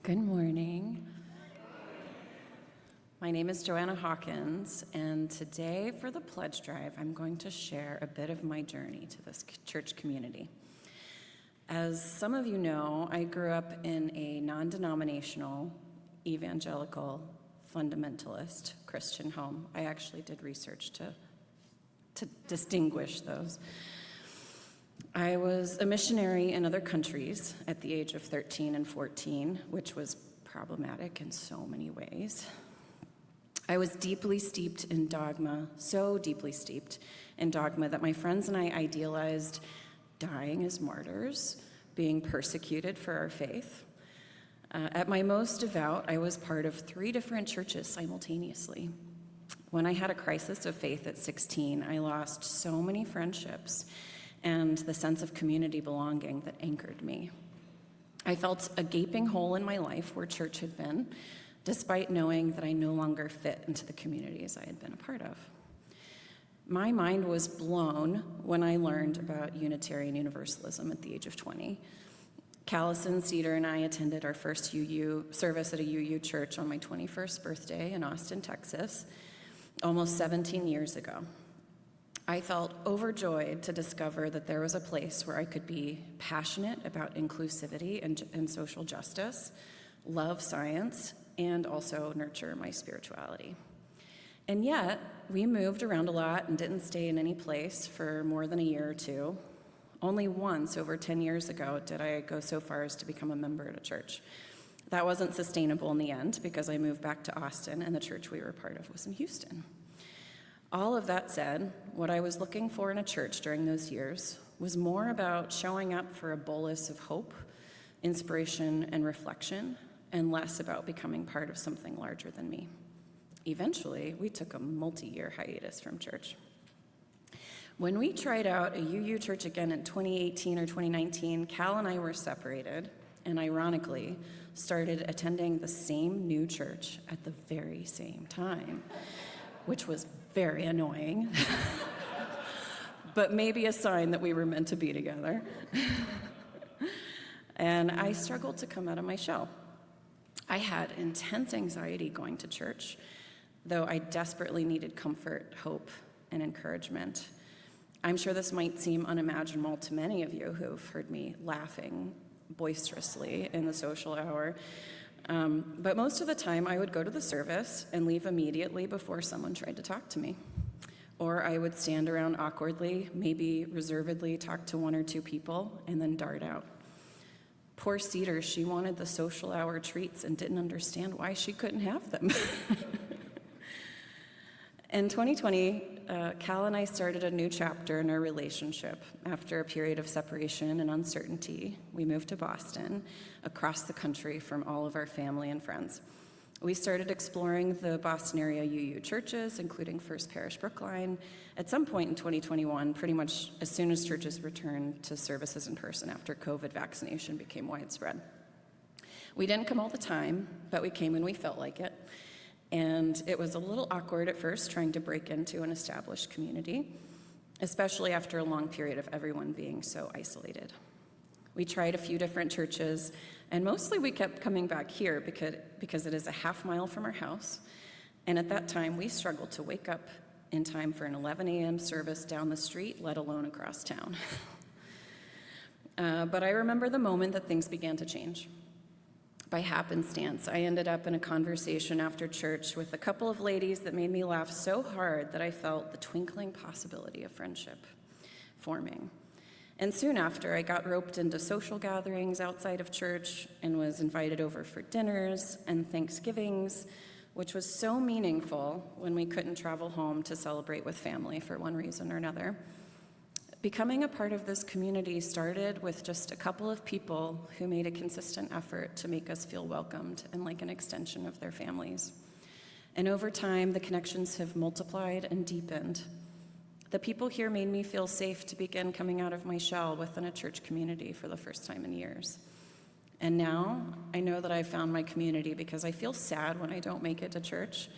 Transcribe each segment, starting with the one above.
Good morning. My name is Joanna Hawkins, and today for the pledge drive, I'm going to share a bit of my journey to this church community. As some of you know, I grew up in a non-denominational, evangelical, fundamentalist Christian home. I actually did research to distinguish those. I was a missionary in other countries at the age of 13 and 14, which was problematic in so many ways. I was deeply steeped in dogma, so deeply steeped in dogma that my friends and I idealized dying as martyrs, being persecuted for our faith. At my most devout, I was part of 3 different churches simultaneously. When I had a crisis of faith at 16, I lost so many friendships and the sense of community belonging that anchored me. I felt a gaping hole in my life where church had been, despite knowing that I no longer fit into the communities I had been a part of. My mind was blown when I learned about Unitarian Universalism at the age of 20. Callison, Cedar, and I attended our first UU service at a UU church on my 21st birthday in Austin, Texas, almost 17 years ago. I felt overjoyed to discover that there was a place where I could be passionate about inclusivity and social justice, love science, and also nurture my spirituality. And yet, we moved around a lot and didn't stay in any place for more than a year or two. Only once over 10 years ago did I go so far as to become a member at a church. That wasn't sustainable in the end because I moved back to Austin and the church we were part of was in Houston. All of that said, what I was looking for in a church during those years was more about showing up for a bolus of hope, inspiration, and reflection, and less about becoming part of something larger than me. Eventually, we took a multi-year hiatus from church. When we tried out a UU church again in 2018 or 2019, Cal and I were separated, and ironically, started attending the same new church at the very same time, which was very annoying, but maybe a sign that we were meant to be together. And I struggled to come out of my shell. I had intense anxiety going to church, though I desperately needed comfort, hope, and encouragement. I'm sure this might seem unimaginable to many of you who've heard me laughing boisterously in the social hour. But most of the time, I would go to the service and leave immediately before someone tried to talk to me. Or I would stand around awkwardly, maybe reservedly talk to 1 or 2 people, and then dart out. Poor Cedar, she wanted the social hour treats and didn't understand why she couldn't have them. In 2020, Cal and I started a new chapter in our relationship. After a period of separation and uncertainty, we moved to Boston, across the country from all of our family and friends. We started exploring the Boston area UU churches, including First Parish Brookline, at some point in 2021, pretty much as soon as churches returned to services in person after COVID vaccination became widespread. We didn't come all the time, but we came when we felt like it. And it was a little awkward at first trying to break into an established community, especially after a long period of everyone being so isolated. We tried a few different churches, and mostly we kept coming back here because it is a half mile from our house. And at that time, we struggled to wake up in time for an 11 a.m. service down the street, let alone across town. But I remember the moment that things began to change. By happenstance, I ended up in a conversation after church with a couple of ladies that made me laugh so hard that I felt the twinkling possibility of friendship forming. And soon after, I got roped into social gatherings outside of church and was invited over for dinners and Thanksgivings, which was so meaningful when we couldn't travel home to celebrate with family for one reason or another. Becoming a part of this community started with just a couple of people who made a consistent effort to make us feel welcomed and like an extension of their families. And over time, the connections have multiplied and deepened. The people here made me feel safe to begin coming out of my shell within a church community for the first time in years. And now, I know that I've found my community because I feel sad when I don't make it to church,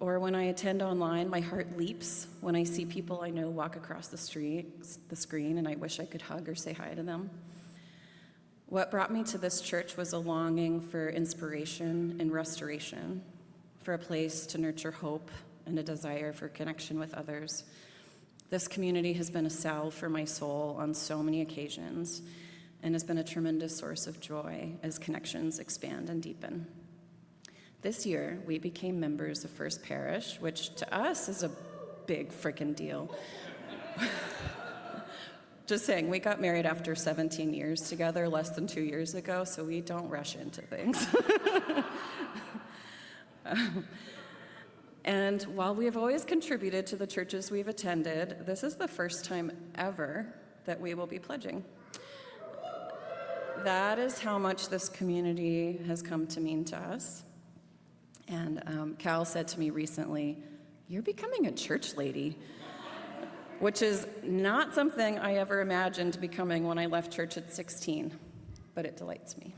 or when I attend online, my heart leaps when I see people I know walk across the screen, and I wish I could hug or say hi to them. What brought me to this church was a longing for inspiration and restoration, for a place to nurture hope and a desire for connection with others. This community has been a salve for my soul on so many occasions and has been a tremendous source of joy as connections expand and deepen. This year, we became members of First Parish, which to us is a big frickin' deal. Just saying, we got married after 17 years together less than 2 years ago, so we don't rush into things. And while we have always contributed to the churches we've attended, this is the first time ever that we will be pledging. That is how much this community has come to mean to us. And Cal said to me recently, "You're becoming a church lady," which is not something I ever imagined becoming when I left church at 16, but it delights me.